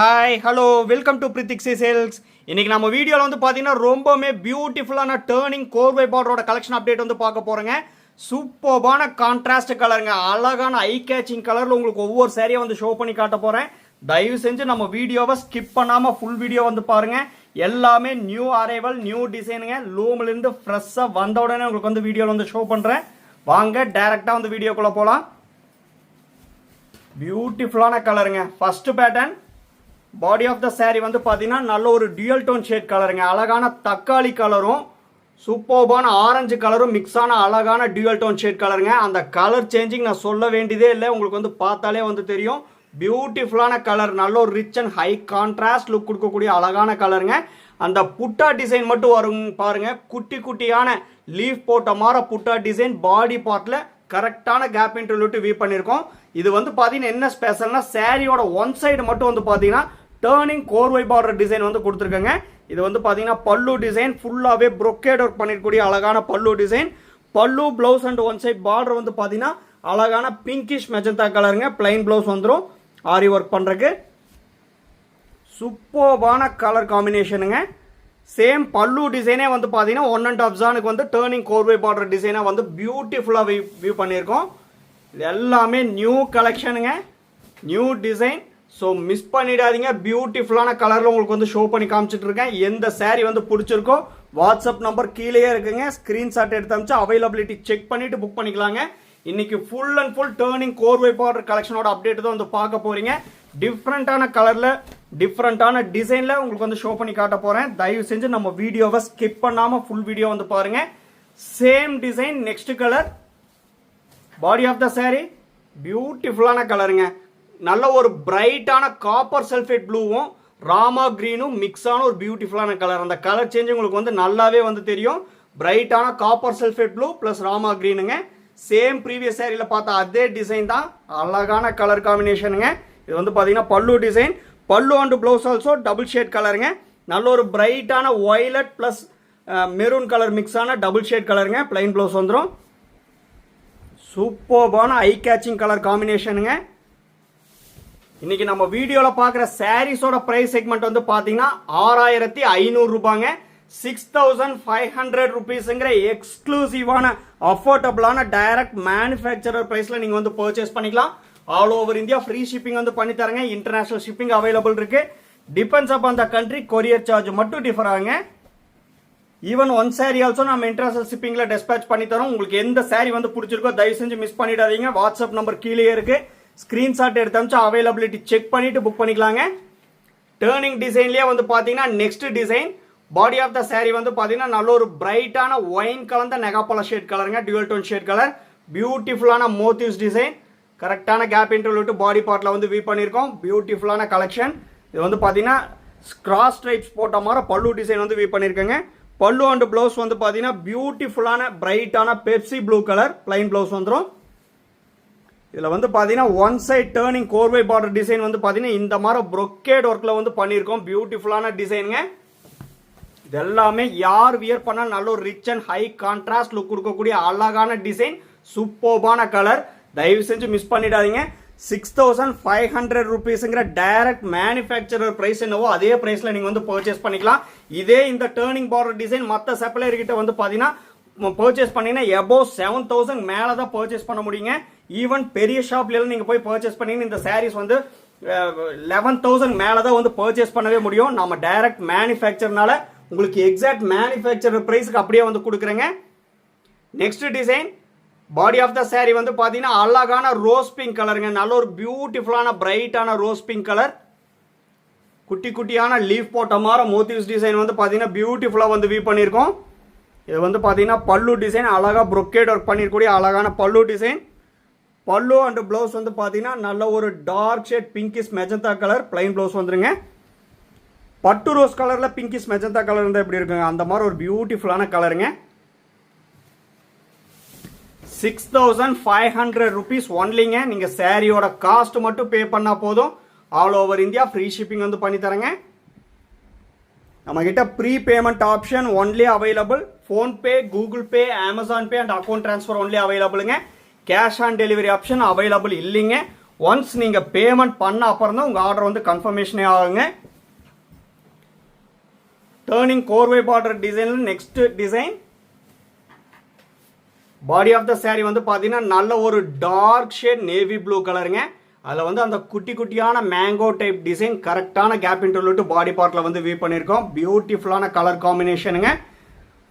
Hi hello welcome to பிரித்திக்ஸி sales. இன்னைக்கு நம்ம வீடியோவில் வந்து பார்த்தீங்கன்னா ரொம்பவுமே பியூட்டிஃபுல்லான டேர்னிங் கோர்வை பார்டரோட கலெக்ஷன் அப்டேட் வந்து பார்க்க போகிறேங்க. சூப்பர்பான கான்ட்ராஸ்ட் கலருங்க, அழகான ஐ கேச்சிங் கலரில் உங்களுக்கு ஒவ்வொரு சேரீயை வந்து ஷோ பண்ணி காட்ட போகிறேன். தயவு செஞ்சு நம்ம வீடியோவை ஸ்கிப் பண்ணாமல் ஃபுல் வீடியோ வந்து பாருங்கள். எல்லாமே நியூ அரைவல் நியூ டிசைனுங்க. லூம்லேருந்து ஃப்ரெஷ்ஷாக வந்த உடனே உங்களுக்கு வந்து வீடியோவில் வந்து ஷோ பண்ணுறேன். வாங்க டைரெக்டாக வந்து வீடியோக்குள்ளே போகலாம். பியூட்டிஃபுல்லான கலருங்க. First pattern body of the sari வந்து பார்த்தீங்கன்னா நல்ல ஒரு டியூயல் டோன் ஷேட் கலருங்க. அழகான தக்காளி கலரும் சூப்பர்பான ஆரஞ்சு கலரும் மிக்ஸான அழகான டியூயல் டோன் ஷேட் கலருங்க. அந்த கலர் சேஞ்சிங் நான் சொல்ல வேண்டியதே இல்லை, உங்களுக்கு வந்து பார்த்தாலே வந்து தெரியும். பியூட்டிஃபுல்லான கலர், நல்ல ஒரு rich and high contrast look கொடுக்கக்கூடிய அழகான கலருங்க. அந்த புட்டா டிசைன் மட்டும் வரும் பாருங்க, குட்டி குட்டியான லீஃப் போட்ட மாதிரி புட்டா டிசைன் பாடி பார்ட்டில் கரெக்டான கேப் இன்டர்வியூட்டு வீவ் பண்ணியிருக்கோம். இது வந்து பார்த்தீங்கன்னா என்ன ஸ்பெஷல்னா சாரியோட ஒன் சைடு மட்டும் வந்து பார்த்தீங்கன்னா டேர்னிங் கோர்வை பார்டர் டிசைன் வந்து கொடுத்துருக்கேங்க. இது வந்து பார்த்தீங்கன்னா பல்லு டிசைன் ஃபுல்லாகவே ப்ரொக்கேட் ஒர்க் பண்ணிருக்கக்கூடிய அழகான பல்லு டிசைன். பல்லு blouse and one side border வந்து பார்த்தீங்கன்னா அழகான பிங்கிஷ் மெஜந்தா கலருங்க. பிளைன் பிளவுஸ் வந்துடும் ஆரி ஒர்க் பண்ணுறதுக்கு. சூப்பர்பான கலர் காம்பினேஷனுங்க. சேம் பல்லு டிசைனே வந்து பார்த்தீங்கன்னா 1.5 ஜானுக்கு வந்து டேர்னிங் கோர்வை பார்டர் டிசைனாக வந்து பியூட்டிஃபுல்லாக வியூ பண்ணியிருக்கோம். இது எல்லாமே நியூ கலெக்ஷனுங்க, நியூ டிசைன். ஸோ மிஸ் பண்ணிடாதீங்க. பியூட்டிஃபுல்லான கலரில் உங்களுக்கு வந்து ஷோ பண்ணி காமிச்சிட்டு இருக்கேன். எந்த சாரீ வந்து பிடிச்சிருக்கோ வாட்ஸ்அப் நம்பர் கீழேயே இருக்குங்க, ஸ்க்ரீன்ஷாட் எடுத்து அமிச்சு அவைலபிலிட்டி செக் பண்ணிவிட்டு புக் பண்ணிக்கலாங்க. இன்னைக்கு ஃபுல் அண்ட் ஃபுல் டேர்னிங் கோர்வை பார்டர் கலெக்ஷனோட அப்டேட் தான் வந்து பார்க்க போகிறீங்க. டிஃப்ரெண்ட்டான கலரில் டிஃப்ரெண்ட்டான டிசைனில் உங்களுக்கு வந்து ஷோ பண்ணி காட்ட போகிறேன். தயவு செஞ்சு நம்ம வீடியோவை ஸ்கிப் பண்ணாமல் ஃபுல் வீடியோ வந்து பாருங்கள். Same design next colour body of the sari பியூட்டிஃபுல்லான கலருங்க. நல்ல ஒரு பிரைட்டான காப்பர் சல்ஃபேட் ப்ளூவும் ராமா கிரீனும் மிக்ஸான ஒரு பியூட்டிஃபுல்லான கலர். அந்த கலர் சேஞ்ச் உங்களுக்கு வந்து நல்லாவே வந்து தெரியும். பிரைட்டான காப்பர் சல்ஃபேட் ப்ளூ ப்ளஸ் ராமா கிரீனுங்க. சேம் ப்ரீவியஸ் சாரியில் பார்த்த அதே டிசைன் தான், அழகான கலர் காம்பினேஷனுங்க. இது வந்து பார்த்தீங்கன்னா pallu design. Pallu and blouse also double shade கலருங்க. நல்ல ஒரு பிரைட்டான ஒய்லட் ப்ளஸ் மெரூன் கலர் மிக்ஸான டபுள் ஷேட் கலருங்க. பிளைன் ப்ளவுஸ் வந்துடும். சூப்பர்பான ஐ கேச்சிங் கலர் காம்பினேஷனுங்க. இன்னைக்கு நம்ம வீடியோவில் பார்க்குற சாரீஸோட ப்ரைஸ் செக்மெண்ட் வந்து பார்த்தீங்கன்னா 6500 ரூபாங்க. 6500 ருபீஸுங்கிற எக்ஸ்க்ளூசிவான அஃபோர்டபுளான டைரக்ட் மேனுஃபேக்சரர் ப்ரைஸில் நீங்கள் வந்து பர்ச்சேஸ் பண்ணிக்கலாம். All over India free shipping வந்து பண்ணி தரங்க. இன்டர்நேஷனல் ஷிப்பிங் அவைலபிள் இருக்கு. Depends upon the country, courier charge மட்டும் டிஃபர் ஆகுங்க. ஈவன் ஒன் சாரி ஆல்சோ நம்ம இன்டர்நேஷனல் ஷிப்பிங்கில் டிஸ்பேச் பண்ணி தரோம். உங்களுக்கு எந்த சாரி வந்து பிடிச்சிருக்கோ தயவு செஞ்சு மிஸ் பண்ணிடாதீங்க. வாட்ஸ்அப் நம்பர் கீழே இருக்கு, ஸ்க்ரீன்ஷாட் எடுத்து அமிச்சு அவைலபிலிட்டி செக் பண்ணிட்டு புக் பண்ணிக்கலாங்க. டேர்னிங் டிசைன்லேயே வந்து பார்த்தீங்கன்னா next design body of the sari வந்து பார்த்தீங்கன்னா நல்ல ஒரு பிரைட்டான ஒயின் கலந்த நெகாப்பழ ஷேட் கலருங்க. Dual tone shade colour. பியூட்டிஃபுல்லான மோட்டிவ்ஸ் டிசைன். கரெக்டான கேப் இன்டர்வியூட்டு பாடி பார்ட்டில் வந்து வீவ் பண்ணியிருக்கோம். பியூட்டிஃபுல்லான கலெக்ஷன். இது வந்து பார்த்தீங்கன்னா கிராஸ் ஸ்ட்ரைப்ஸ் போட்ட மாதிரி பல்லு டிசைன் வந்து வீவ் பண்ணியிருக்கேங்க. பல்லு அண்ட் ப்ளவுஸ் வந்து பார்த்தீங்கன்னா பியூட்டிஃபுல்லான பிரைட்டான Pepsi blue colour plain blouse வந்துடும். இதில் வந்து பார்த்தீங்கன்னா ஒன் சைட் டேர்னிங் கோர்வை பார்டர் டிசைன் வந்து பார்த்தீங்கன்னா இந்த மாதிரி ப்ரொக்கேட் ஒர்க்கில் வந்து பண்ணியிருக்கோம். பியூட்டிஃபுல்லான டிசைனுங்க. இது எல்லாமே யார் வியர் பண்ணால் நல்ல ஒரு rich and high contrast look கொடுக்கக்கூடிய அழகான டிசைன், சூப்பர்பான கலர். தயவு செஞ்சு மிஸ் பண்ணிடாதீங்க. 6500 ருபீஸுங்கிற டைரக்ட் மேனுஃபேக்சரர் ப்ரைஸ் என்னவோ அதே ப்ரைஸில் நீங்கள் வந்து பர்ச்சேஸ் பண்ணிக்கலாம். இதே இந்த டேர்னிங் பார்டர் டிசைன் மற்ற சப்ளையர் கிட்ட வந்து பார்த்தீங்கன்னா பர்ச்சேஸ் பண்ணீங்கன்னா எபோவ் 7000 மேலே தான் பர்ச்சேஸ் பண்ண முடியுங்க. ஈவன் பெரிய ஷாப்ல நீங்கள் போய் பர்ச்சேஸ் பண்ணீங்கன்னா இந்த சாரீஸ் வந்து 11,000 மேலே தான் வந்து பர்ச்சேஸ் பண்ணவே முடியும். நம்ம டைரக்ட் மேனுஃபேக்சர்னால உங்களுக்கு எக்ஸாக்ட் மேனுஃபேக்சரர் ப்ரைஸுக்கு அப்படியே வந்து கொடுக்குறேங்க. Next design body of the sari வந்து பார்த்தீங்கன்னா அழகான ரோஸ் பிங்க் கலருங்க. நல்ல ஒரு பியூட்டிஃபுல்லான பிரைட்டான ரோஸ் பிங்க் கலர். குட்டி குட்டியான லீஃப் போட்ட மாதிரி மோட்டிவ்ஸ் டிசைன் வந்து பார்த்தீங்கன்னா பியூட்டிஃபுல்லாக வந்து வீவ் பண்ணியிருக்கோம். இது வந்து பார்த்தீங்கன்னா பல்லு டிசைன் அழகாக ப்ரொக்கேட் ஒர்க் பண்ணிருக்கக்கூடிய அழகான பல்லு டிசைன். பல்லு அண்ட் ப்ளவுஸ் வந்து பார்த்தீங்கன்னா நல்ல ஒரு dark shade pinkish magenta colour plain blouse வந்துருங்க. பட்டு ரோஸ் கலரில் பிங்கிஷ் மெஜந்தா கலர் இருந்தால் எப்படி இருக்குங்க, அந்த மாதிரி ஒரு பியூட்டிஃபுல்லான கலருங்க. 6500 ருபீஸ் ஒன்லிங்க. நீங்கள் சாரியோட காஸ்ட் மட்டும் பே பண்ணால் போதும். All over India free shipping வந்து பண்ணி தரேங்க. நம்மகிட்ட pre payment option only available. PhonePe, Google Pay, Amazon Pay and account transfer only அவைலபிளுங்க. Cash on delivery option available இல்லைங்க. ஒன்ஸ் நீங்கள் பேமெண்ட் பண்ண அப்புறம் தான் உங்கள் ஆர்டர் வந்து கன்ஃபர்மேஷனே ஆகுங்க. டர்னிங் கோர்வை பார்டர் டிசைனில் next design. Body of the saree வந்து பார்த்தீங்கன்னா நல்ல ஒரு டார்க் ஷேட் நேவி ப்ளூ கலருங்க. அதில் வந்து அந்த குட்டி குட்டியான மேங்கோ டைப் டிசைன் கரெக்டான கேப் இன்டர்வியூட்டு பாடி பார்ட்டில் வந்து வீவ் பண்ணியிருக்கோம். பியூட்டிஃபுல்லான கலர் காம்பினேஷனுங்க.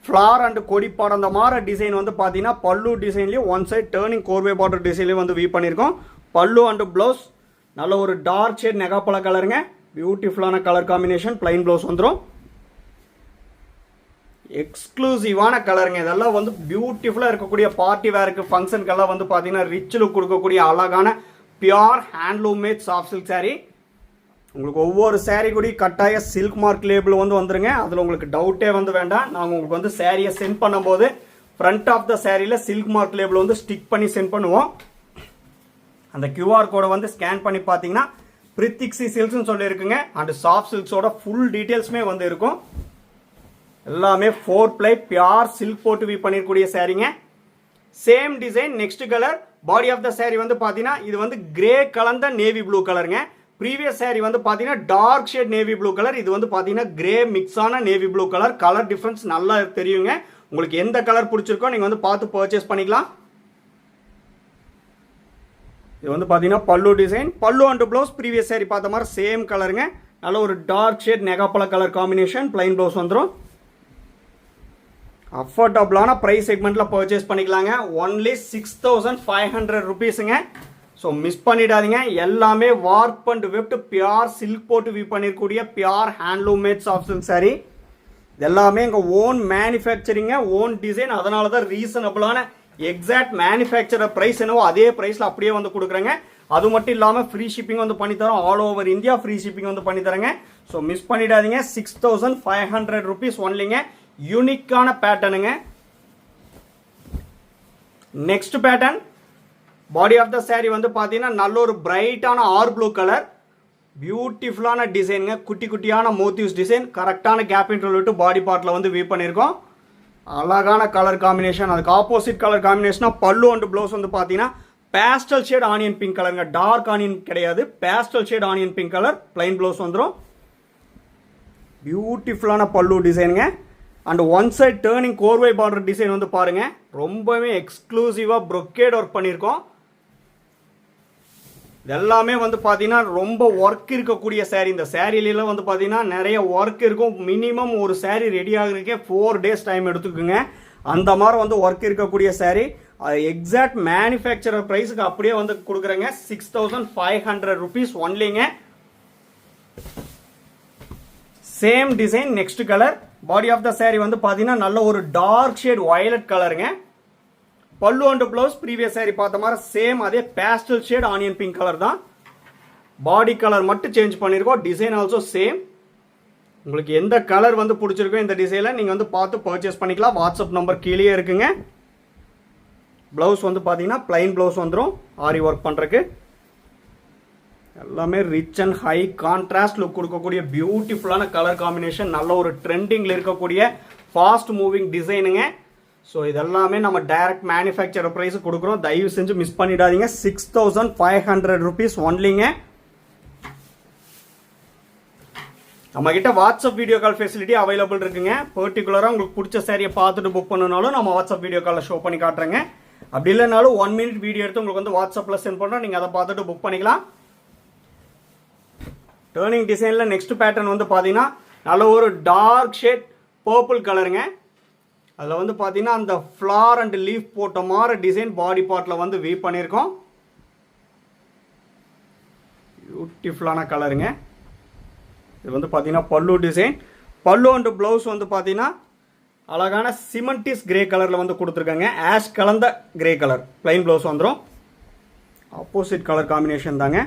ஃப்ளார் அண்ட் கொடிப்பாடு அந்த மாதிரி டிசைன் வந்து பார்த்தீங்கன்னா பல்லு டிசைன்லேயும் ஒன் சைட் டர்னிங் கோர்வே பார்டர் டிசைன்லேயும் வந்து வீவ் பண்ணியிருக்கோம். பல்லு அண்ட் ப்ளவுஸ் நல்ல ஒரு டார்க் ஷேட் நெகாப்பழ கலருங்க. பியூட்டிஃபுல்லான கலர் காம்பினேஷன். பிளைன் ப்ளவுஸ் வந்துடும். எக்ஸ்க்ளூசிவான கலருங்க. இதெல்லாம் வந்து பியூட்டிஃபுல்லாக இருக்கக்கூடிய பார்ட்டி வேருக்கு ஃபங்க்ஷனுக்கெல்லாம் வந்து பார்த்தீங்கன்னா ரிச் லுக் கொடுக்கக்கூடிய அழகான pure handloom made soft silk saree. உங்களுக்கு ஒவ்வொரு saree கூடி கட்டாய சில்க் மார்க் லேபிள் வந்து வந்துருங்க. அதில் உங்களுக்கு டவுட்டே வந்து வேண்டாம். நாங்கள் உங்களுக்கு வந்து சாரியை சென்ட் பண்ணும்போது ஃப்ரண்ட் ஆஃப் த சாரியில் சில்க் மார்க் லேபிள் வந்து ஸ்டிக் பண்ணி சென்ட் பண்ணுவோம். அந்த QR கோடை வந்து ஸ்கேன் பண்ணி பார்த்தீங்கன்னா பிரித்திக்ஸி சில்க்ஸ்னு சொல்லியிருக்குங்க. அண்ட் சாஃப்ட் சில்க்ஸோட ஃபுல் டீட்டெயில்ஸுமே வந்து இருக்கும். எல்லாமே 4 ply பியூர் சில்க் போட்டு வீவ் பண்ணிருக்கூடிய சாரீங்க. Same design next colour. Body of the saree வந்து பார்த்தீங்கன்னா இது வந்து கிரே கலந்த நேவி ப்ளூ கலருங்க. ப்ரீவியஸ் saree வந்து பார்த்தீங்கன்னா dark shade navy blue colour. இது வந்து பார்த்தீங்கன்னா கிரே மிக்ஸான navy blue colour. Colour difference நல்லா தெரியுங்க. உங்களுக்கு எந்த கலர் பிடிச்சிருக்கோ நீங்கள் வந்து பார்த்து பர்ச்சேஸ் பண்ணிக்கலாம். இது வந்து பார்த்தீங்கன்னா pallu design. Pallu and blouse previous saree பார்த்த மாதிரி சேம் கலருங்க. நல்ல ஒரு டார்க் ஷேட் நெகாப்பழ கலர் காம்பினேஷன். பிளைன் ப்ளவுஸ் வந்துடும். அஃபோர்டபுளான ப்ரைஸ் செக்மெண்ட்டில் பர்ச்சேஸ் பண்ணிக்கலாங்க. ஒன்லி 6500 rupeesங்க. ஸோ மிஸ் பண்ணிடாதீங்க. எல்லாமே warp and weft pure silk போட்டு வீவ் பண்ணிருக்கூடிய pure handloom made soft silk saree. எல்லாமே எங்கள் ஓன் மேனுஃபேக்சரிங்க, ஓன் டிசைன். அதனால தான் ரீசனபிளான எக்ஸாக்ட் மேனுஃபேக்சரர் ப்ரைஸ் என்னவோ அதே ப்ரைஸில் அப்படியே வந்து கொடுக்குறேங்க. அது மட்டும் இல்லாமல் ஃப்ரீ ஷிப்பிங் வந்து பண்ணித்தரோம். All over India free shipping வந்து பண்ணித்தரேங்க. ஸோ மிஸ் பண்ணிடாதீங்க. 6500 rupees ஒன்லிங்க. யூனிக்கான பேட்டர்னுங்க. Next pattern. Body of the saree வந்து பார்த்தீங்கன்னா நல்ல ஒரு பிரைட்டான ஆர் ப்ளூ கலர். பியூட்டிஃபுல்லான டிசைனுங்க. குட்டி குட்டியான மோட்டிவ்ஸ் டிசைன் கரெக்டான கேப் இன்டர்வியூட்டு பாடி பார்ட்டில் வந்து வீவ் பண்ணியிருக்கோம். அழகான கலர் காம்பினேஷன். அதுக்கு ஆப்போசிட் கலர் காம்பினேஷனாக பல்லு அண்ட் ப்ளவுஸ் வந்து பார்த்தீங்கன்னா பேஸ்டல் ஷேட் ஆனியன் பிங்க் கலருங்க. டார்க் ஆனியன் கிடையாது, pastel shade onion pink colour. Plain blouse வந்துடும். பியூட்டிஃபுல்லான பல்லு டிசைனுங்க. அண்ட் ஒன் சைட் டேர்னிங் கோர்வை பார்டர் டிசைன் வந்து பாருங்க. ரொம்பவே எக்ஸ்க்ளூசிவாக ப்ரொக்கேட் ஒர்க் பண்ணியிருக்கோம். இதெல்லாமே வந்து பார்த்தீங்கன்னா ரொம்ப ஒர்க் இருக்கக்கூடிய saree. இந்த சாரீலாம் வந்து பார்த்தீங்கன்னா நிறைய ஒர்க் இருக்கும். மினிமம் ஒரு saree ரெடி ஆகுறதுக்கே 4 days டைம் எடுத்துக்குங்க. அந்த மாதிரி வந்து ஒர்க் இருக்கக்கூடிய saree. எக்ஸாக்ட் மேனுஃபேக்சரர் ப்ரைஸுக்கு அப்படியே வந்து கொடுக்குறேங்க. 6500 rupees ஒன்லிங்க. Same design next colour. Body of the saree வந்து பார்த்தீங்கன்னா நல்ல ஒரு டார்க் ஷேட் வயலட் கலருங்க. பல்லு அண்ட் ப்ளவுஸ் ப்ரீவியஸ் saree பார்த்த மாதிரி சேம் அதே pastel shade onion pink colour தான். பாடி கலர் மட்டும் சேஞ்ச் பண்ணியிருக்கோம். Design also same. உங்களுக்கு எந்த கலர் வந்து பிடிச்சிருக்கோ இந்த டிசைனில் நீங்கள் வந்து பார்த்து பர்ச்சேஸ் பண்ணிக்கலாம். வாட்ஸ்அப் நம்பர் கீழே இருக்குங்க. ப்ளவுஸ் வந்து பார்த்தீங்கன்னா பிளைன் ப்ளவுஸ் வந்துடும் ஆரி ஒர்க் பண்ணுறதுக்கு. எல்லாமே rich and high contrast look கொடுக்கக்கூடிய பியூட்டிஃபுல்லான கலர் காம்பினேஷன். நல்ல ஒரு ட்ரெண்டிங்கில் இருக்கக்கூடிய ஃபாஸ்ட் மூவிங் டிசைனுங்க. ஸோ இதெல்லாமே நம்ம டைரக்ட் மேனுஃபேக்சரர் ப்ரைஸ் கொடுக்குறோம். தயவு செஞ்சு மிஸ் பண்ணிடாதீங்க. 6500 rupees ஒன்லிங்க. நம்மகிட்ட WhatsApp video call facility available இருக்குங்க. பர்டிகுலராக உங்களுக்கு பிடிச்ச சாரியை பார்த்துட்டு புக் பண்ணனாலும் நம்ம வாட்ஸ்அப் வீடியோ காலில் ஷோ பண்ணி காட்டுறேங்க. அப்படி இல்லைனாலும் 1 minute வீடியோ எடுத்து உங்களுக்கு வந்து வாட்ஸ்அப்பில் சென்ட் பண்ணுறோம். நீங்கள் அதை பார்த்துட்டு புக் பண்ணிக்கலாம். டர்னிங் டிசைனில் நெக்ஸ்ட் பேட்டர்ன் வந்து பார்த்தீங்கன்னா நல்ல ஒரு டார்க் ஷேட் பர்பிள் கலருங்க. அதில் வந்து பார்த்தீங்கன்னா அந்த ஃப்ளார் அண்ட் லீஃப் போட்ட மாதிரி டிசைன் பாடி பார்ட்டில் வந்து வீவ் பண்ணியிருக்கோம். பியூட்டிஃபுல்லான கலருங்க. இது வந்து பார்த்தீங்கன்னா pallu design. Pallu and blouse வந்து பார்த்தீங்கன்னா அழகான சிமெண்டிஸ் கிரே கலரில் வந்து கொடுத்துருக்காங்க. ஆஷ் கலந்த கிரே கலர். பிளைன் ப்ளவுஸ் வந்துடும். ஆப்போசிட் கலர் காம்பினேஷன் தாங்க.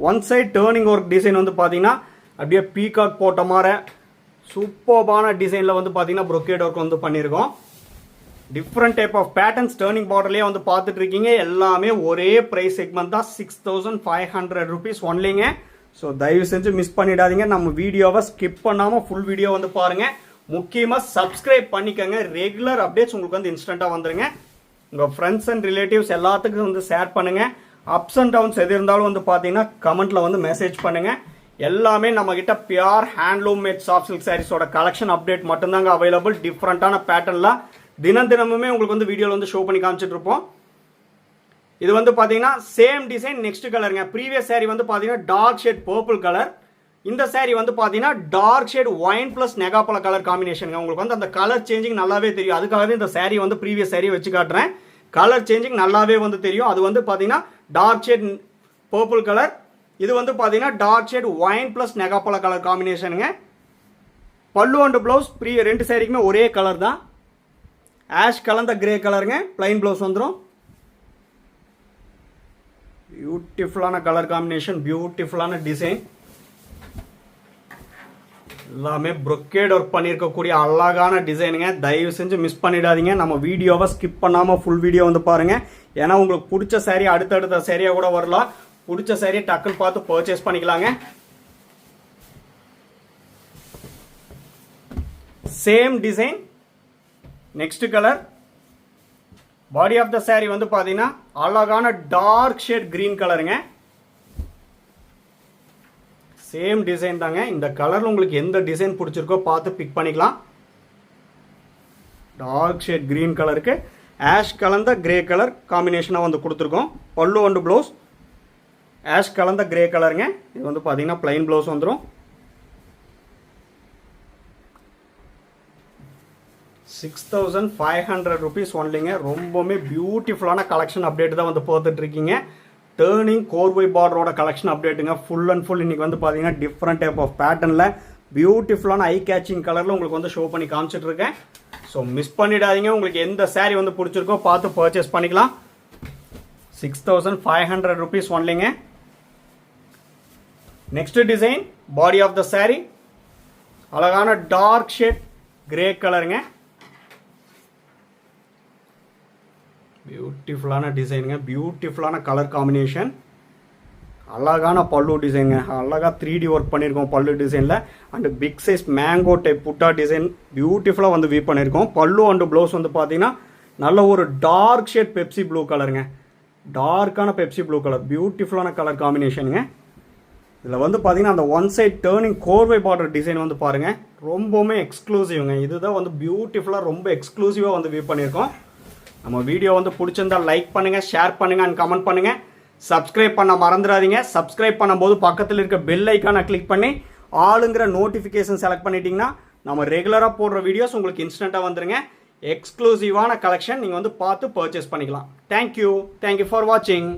One side turning work design வந்து பார்த்தீங்கன்னா அப்படியே பீகாக் போட்ட மாதிரி சூப்பர்பான டிசைனில் வந்து பார்த்தீங்கன்னா ப்ரொக்கேட் ஒர்க் வந்து பண்ணியிருக்கோம். டிஃப்ரெண்ட் டைப் ஆஃப் பேட்டர்ன்ஸ் டேர்னிங் பார்டர்லேயே வந்து பார்த்துட்டு இருக்கீங்க. எல்லாமே ஒரே ப்ரைஸ் செக்மெண்ட் தான். 6500 rupees ஒன்லிங்க. ஸோ தயவு செஞ்சு மிஸ் பண்ணிடாதீங்க. நம்ம வீடியோவை ஸ்கிப் பண்ணாமல் ஃபுல் வீடியோ வந்து பாருங்கள். முக்கியமாக சப்ஸ்கிரைப் பண்ணிக்கோங்க. ரெகுலர் அப்டேட்ஸ் உங்களுக்கு வந்து இன்ஸ்டண்ட்டாக வந்துருங்க. உங்கள் ஃப்ரெண்ட்ஸ் அண்ட் ரிலேட்டிவ்ஸ் எல்லாத்துக்கும் வந்து ஷேர் பண்ணுங்கள். அப்ஸ் அண்ட் டவுன்ஸ் எது இருந்தாலும் வந்து பார்த்தீங்கன்னா கமெண்ட்டில் வந்து மெசேஜ் பண்ணுங்கள். எல்லாமே நம்மக்கிட்ட pure handloom made soft silk சாரீஸோட கலெக்ஷன் அப்டேட் மட்டும்தாங்க அவைலபிள். டிஃப்ரெண்ட்டான பேட்டர்னில் தினமுமே உங்களுக்கு வந்து வீடியோவில் வந்து ஷோ பண்ணி காமிச்சிட்டு இருப்போம். இது வந்து பார்த்தீங்கன்னா சேம் டிசைன் நெக்ஸ்ட் கலருங்க. ப்ரீவியஸ் சாரீ வந்து பார்த்தீங்கன்னா டார்க் ஷேட் பர்பிள் கலர். இந்த சாரீ வந்து பார்த்தீங்கன்னா டார்க் ஷேட் ஒயின் ப்ளஸ் நெகாப்பழ கலர் காம்பினேஷனுங்க. உங்களுக்கு வந்து அந்த கலர் சேஞ்சிங் நல்லாவே தெரியும். அதுக்காகவே இந்த சாரீ வந்து ப்ரீவியஸ் சாரீ வச்சு காட்டுறேன். கலர் சேஞ்சிங் நல்லாவே வந்து தெரியும். அது வந்து பார்த்தீங்கன்னா டார்க் ஷேட் பர்பிள் கலர். இது வந்து பார்த்தீங்கன்னா டார்க் ஷேட் ஒயின் ப்ளஸ் நெகாப்பழ கலர் காம்பினேஷனுங்க. பல்லு அண்ட் ப்ளவுஸ் ரெண்டு சாரீக்குமே ஒரே கலர் தான். ஆஷ் கலந்த கிரே கலருங்க. பிளைன் ப்ளவுஸ் வந்துடும். பியூட்டிஃபுல்லான கலர் காம்பினேஷன், பியூட்டிஃபுல்லான டிசைன். எல்லாமே ப்ரொக்கேட் ஒர்க் பண்ணியிருக்கக்கூடிய அழகான டிசைனுங்க. தயவு செஞ்சு மிஸ் பண்ணிடாதீங்க. நம்ம வீடியோவை ஸ்கிப் பண்ணாமல் ஃபுல் வீடியோ வந்து பாருங்கள். ஏன்னா உங்களுக்கு பிடிச்ச சாரீ அடுத்தடுத்த சாரியாக கூட வரலாம். பிடிச்ச சாரியை டக்குன்னு பார்த்து பர்ச்சேஸ் பண்ணிக்கலாங்க. Same design next colour. Body of the sari வந்து பார்த்தீங்கன்னா அழகான டார்க் ஷேட் கிரீன் கலருங்க. சேம் டிசைன் தாங்க. இந்த கலர் உங்களுக்கு எந்த டிசைன் பிடிச்சிருக்கோ பார்த்து பிக் பண்ணிக்கலாம். டார்க் ஷேட் கிரீன் கலருக்கு ஆஷ் கலந்த கிரே கலர் காம்பினேஷனாக வந்து கொடுத்துருக்கோம். பல்லு அண்ட் ப்ளவுஸ் ஆஷ் கலந்த கிரே கலருங்க. இது வந்து பார்த்தீங்கன்னா பிளைன் ப்ளவுஸ் வந்துடும். 6500 rupees ஒன்லிங்க. ரொம்பவுமே பியூட்டிஃபுல்லான கலெக்ஷன் அப்டேட் தான் வந்து பார்த்துட்டு இருக்கீங்க. டேர்னிங் கோர்வை பார்டரோட கலெக்ஷன் அப்டேட்டுங்க. ஃபுல் அண்ட் ஃபுல் இன்னைக்கு வந்து பார்த்தீங்கன்னா டிஃப்ரெண்ட் டைப் ஆஃப் பேட்டர்னில் பியூட்டிஃபுல்லான ஐ கேச்சிங் கலரில் உங்களுக்கு வந்து ஷோ பண்ணி காமிச்சிட்டு இருக்கேன். ஸோ மிஸ் பண்ணிடாதீங்க. உங்களுக்கு எந்த சாரீ வந்து பிடிச்சிருக்கோ பார்த்து பர்ச்சேஸ் பண்ணிக்கலாம். 6500 rupees ஒன்லிங்க. Next design. Body of the sari அழகான டார்க் ஷேட் கிரே கலருங்க. பியூட்டிஃபுல்லான டிசைனுங்க. பியூட்டிஃபுல்லான கலர் காம்பினேஷன். அழகான பல்லு டிசைனுங்க. அழகாக 3D ஒர்க் பண்ணியிருக்கோம் பல்லு டிசைனில். And big size mango type புட்டா டிசைன் பியூட்டிஃபுல்லாக வந்து வீவ் பண்ணியிருக்கோம். பல்லு அண்ட் ப்ளவுஸ் வந்து பார்த்தீங்கன்னா நல்ல ஒரு டார்க் ஷேட் பெப்சி ப்ளூ கலருங்க. டார்க்கான பெப்சி ப்ளூ கலர். பியூட்டிஃபுல்லான கலர் காம்பினேஷனுங்க. இதில் வந்து பார்த்தீங்கன்னா அந்த ஒன் சைட் டேர்னிங் கோர்வை பார்டர் டிசைன் வந்து பாருங்கள். ரொம்பவுமே எக்ஸ்க்ளூசிவ்ங்க. இதுதான் வந்து பியூட்டிஃபுல்லாக ரொம்ப எக்ஸ்க்ளூசிவாக வந்து வீவ் பண்ணியிருக்கோம். நம்ம வீடியோ வந்து பிடிச்சிருந்தா லைக் பண்ணுங்கள், ஷேர் பண்ணுங்கள் அண்ட் கமெண்ட் பண்ணுங்கள். சப்ஸ்கிரைப் பண்ண மறந்துடாதீங்க. சப்ஸ்கிரைப் பண்ணும்போது பக்கத்தில் இருக்க பெல் ஐக்கானை கிளிக் பண்ணி ஆளுங்கிற நோட்டிஃபிகேஷன் செலக்ட் பண்ணிட்டீங்கன்னா நம்ம ரெகுலராக போடுற வீடியோஸ் உங்களுக்கு இன்ஸ்டண்ட்டாக வந்துருங்க. எக்ஸ்க்ளூசிவான கலெக்ஷன் நீங்கள் வந்து பார்த்து பர்ச்சேஸ் பண்ணிக்கலாம். தேங்க்யூ ஃபார் வாட்சிங்.